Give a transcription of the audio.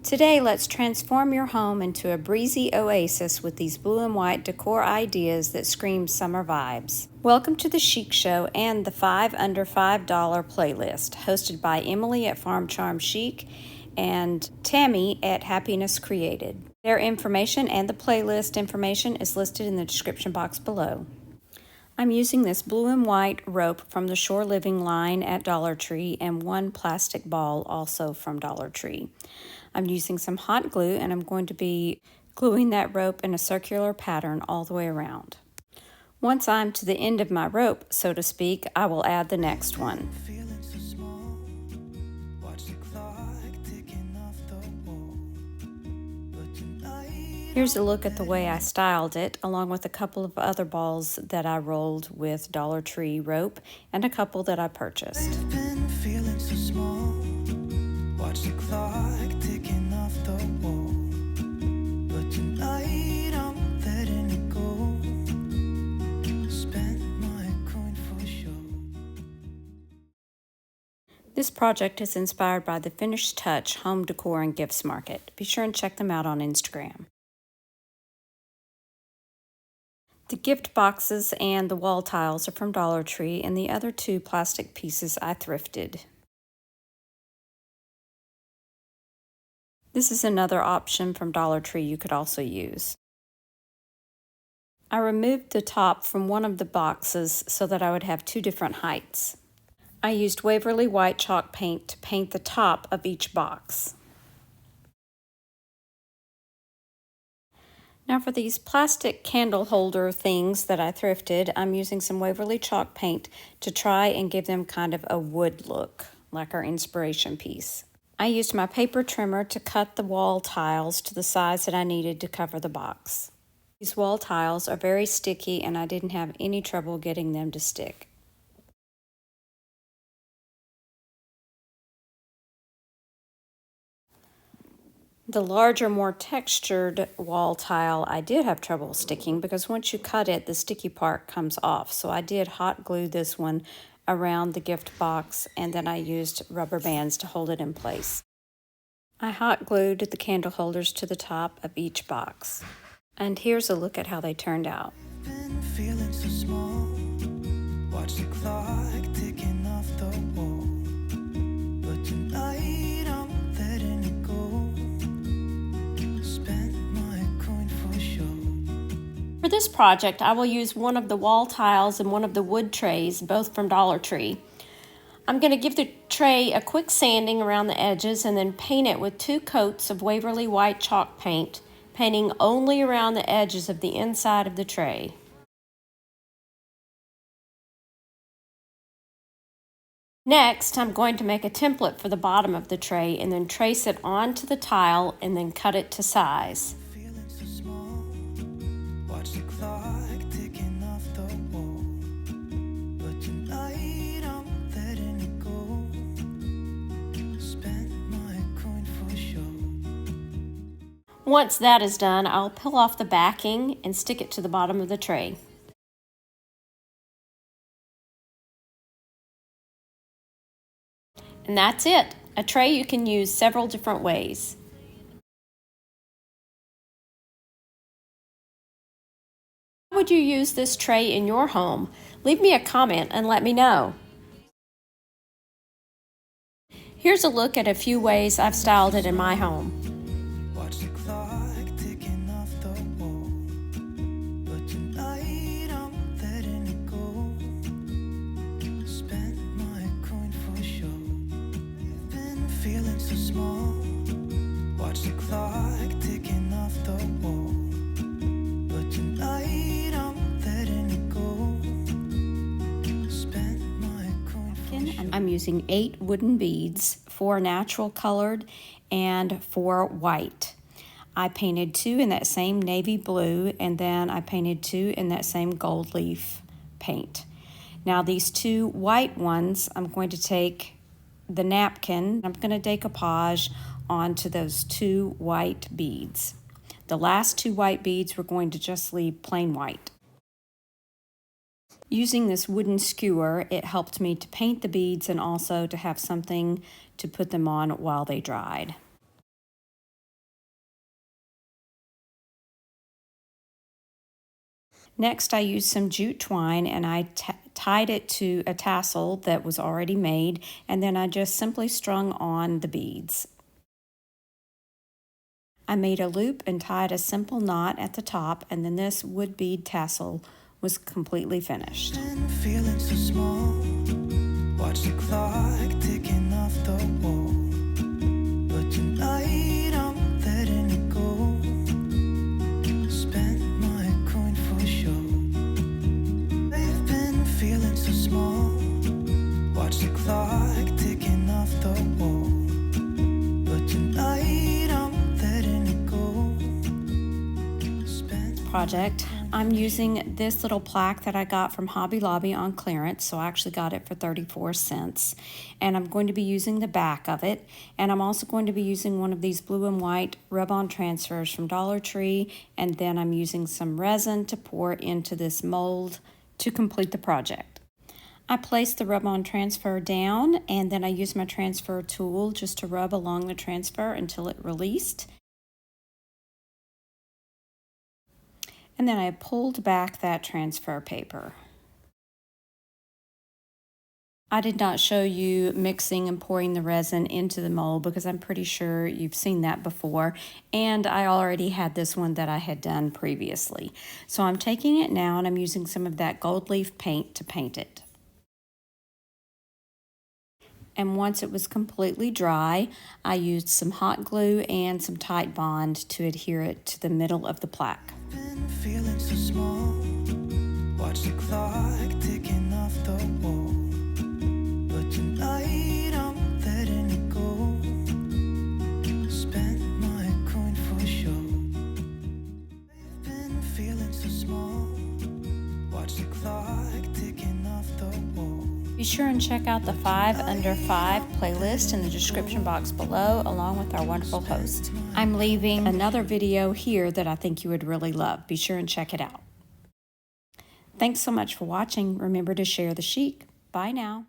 Today, let's transform your home into a breezy oasis with these blue and white decor ideas that scream summer vibes. Welcome to the Chic Show and the 5 Under $5 playlist, hosted by Emily at Farm Charm Chic and Tammy at Happiness Created. Their information and the playlist information is listed in the description box below. I'm using this blue and white rope from the Shore Living line at Dollar Tree and one plastic ball also from Dollar Tree. I'm using some hot glue and I'm going to be gluing that rope in a circular pattern all the way around. Once I'm to the end of my rope, so to speak, I will add the next one. Here's a look at the way I styled it, along with a couple of other balls that I rolled with Dollar Tree rope and a couple that I purchased. I've been feeling so small. Watch the clock ticking off the wall. But tonight I'm letting it go. Spent my coin for sure. This project is inspired by the Finished Touch Home Decor and Gifts Market. Be sure and check them out on Instagram. The gift boxes and the wall tiles are from Dollar Tree, and the other two plastic pieces I thrifted. This is another option from Dollar Tree you could also use. I removed the top from one of the boxes so that I would have two different heights. I used Waverly white chalk paint to paint the top of each box. Now for these plastic candle holder things that I thrifted, I'm using some Waverly chalk paint to try and give them kind of a wood look, like our inspiration piece. I used my paper trimmer to cut the wall tiles to the size that I needed to cover the box. These wall tiles are very sticky and I didn't have any trouble getting them to stick. The larger, more textured wall tile I did have trouble sticking because once you cut it, the sticky part comes off. So I did hot glue this one around the gift box and then I used rubber bands to hold it in place. I hot glued the candle holders to the top of each box. And here's a look at how they turned out. Been feeling so small. Watch the clock ticking off the wall. But tonight I'm letting it go. Spent my coin for sure. For this project, I will use one of the wall tiles and one of the wood trays, both from Dollar Tree. I'm going to give the tray a quick sanding around the edges and then paint it with 2 coats of Waverly white chalk paint, painting only around the edges of the inside of the tray. Next, I'm going to make a template for the bottom of the tray and then trace it onto the tile and then cut it to size. Feeling so small. Watch the clock ticking off the wall. But tonight I'm letting it go. Spent my coin for sure. Once that is done, I'll peel off the backing and stick it to the bottom of the tray. And that's it. A tray you can use several different ways. How would you use this tray in your home? Leave me a comment and let me know. Here's a look at a few ways I've styled it in my home. Watch the clock ticking off the wall. But tonight I'm letting it go. Spent my coin for sure. I've been feeling so small. Watch the clock ticking off the wall. But tonight I'm letting it go. Spent my coin for sure. I'm using 8 wooden beads, 4 natural colored and 4 white. I painted 2 in that same navy blue and then I painted 2 in that same gold leaf paint. Now these 2 white ones, I'm going to take the napkin, I'm going to decoupage onto those 2 white beads. The last 2 white beads we're going to just leave plain white. Using this wooden skewer, it helped me to paint the beads and also to have something to put them on while they dried. Next, I used some jute twine and I tied it to a tassel that was already made, and then I just simply strung on the beads. I made a loop and tied a simple knot at the top, and then this wood bead tassel was completely finished. Been feeling so small. Watch the clock ticking off the wall. But tonight I'm letting it go. Spent my coin for sure. I've been feeling so small. Watch the clock ticking off the wall. But tonight I'm letting it go. Project. I'm using this little plaque that I got from Hobby Lobby on clearance, so I actually got it for 34 cents. And I'm going to be using the back of it, and I'm also going to be using one of these blue and white rub-on transfers from Dollar Tree, and then I'm using some resin to pour into this mold to complete the project. I placed the rub-on transfer down, and then I used my transfer tool just to rub along the transfer until it released. And then I pulled back that transfer paper. I did not show you mixing and pouring the resin into the mold because I'm pretty sure you've seen that before, and I already had this one that I had done previously. So I'm taking it now and I'm using some of that gold leaf paint to paint it. And once it was completely dry, I used some hot glue and some Tite Bond to adhere it to the middle of the plaque. Been feeling so small. Watch the clock ticking off the wall. But tonight I'm letting it go. Spent my coin for sure. I've been feeling so small. Watch the clock ticking off the wall. Be sure and check out the 5 Under 5 playlist in the description box below, along with our wonderful host. I'm leaving another video here that I think you would really love. Be sure and check it out. Thanks so much for watching. Remember to share the chic. Bye now.